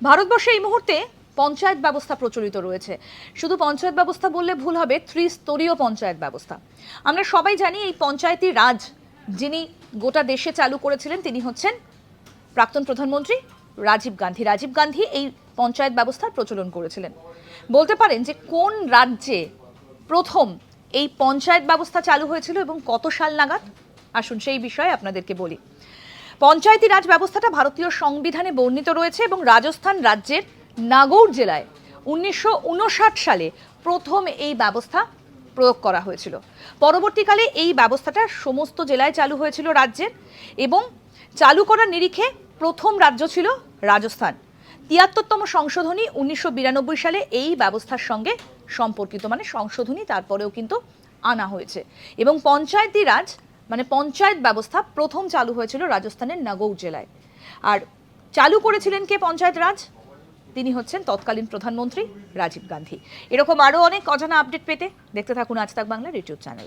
ভারতবর্ষে এই মুহূর্তে পঞ্চায়েত ব্যবস্থা প্রচলিত রয়েছে। শুধু পঞ্চায়েত ব্যবস্থা বললে ভুল হবে, ত্রিস্তরীয় পঞ্চায়েত ব্যবস্থা। আমরা সবাই জানি এই পঞ্চায়েতি রাজ যিনি গোটা দেশে চালু করেছিলেন তিনি হচ্ছেন প্রাক্তন প্রধানমন্ত্রী রাজীব গান্ধী। রাজীব গান্ধী এই পঞ্চায়েত ব্যবস্থার প্রচলন করেছিলেন। বলতে পারেন যে কোন রাজ্যে প্রথম এই পঞ্চায়েত ব্যবস্থা চালু হয়েছিল এবং কত সাল নাগাদ? আসুন সেই বিষয়ে আপনাদেরকে বলি। পঞ্চায়েতি রাজ ব্যবস্থাটা ভারতীয় সংবিধানে বর্ণিত রয়েছে এবং রাজস্থান রাজ্যের নাগৌর জেলায় 1959 সালে প্রথম এই ব্যবস্থা প্রয়োগ করা হয়েছিল। পরবর্তীকালে এই ব্যবস্থাটা সমস্ত জেলায় চালু হয়েছিল রাজ্যের, এবং চালু করার নিরিখে প্রথম রাজ্য ছিল রাজস্থান। ৭৩তম সংশোধনী 1992 সালে এই ব্যবস্থার সঙ্গে সম্পর্কিত, মানে সংশোধনী তারপরেও কিন্তু আনা হয়েছে। এবং পঞ্চায়েতি রাজ মানে পঞ্চায়েত ব্যবস্থা প্রথম চালু হয়েছিল রাজস্থানের নাগৌর জেলায়। আর চালু করেছিলেন কে পঞ্চায়েত রাজ? তিনি হচ্ছেন তৎকালীন প্রধানমন্ত্রী রাজীব গান্ধী। এরকম আরও অনেক অজানা আপডেট পেতে দেখতে থাকুন আজ তাক বাংলার ইউটিউব চ্যানেল।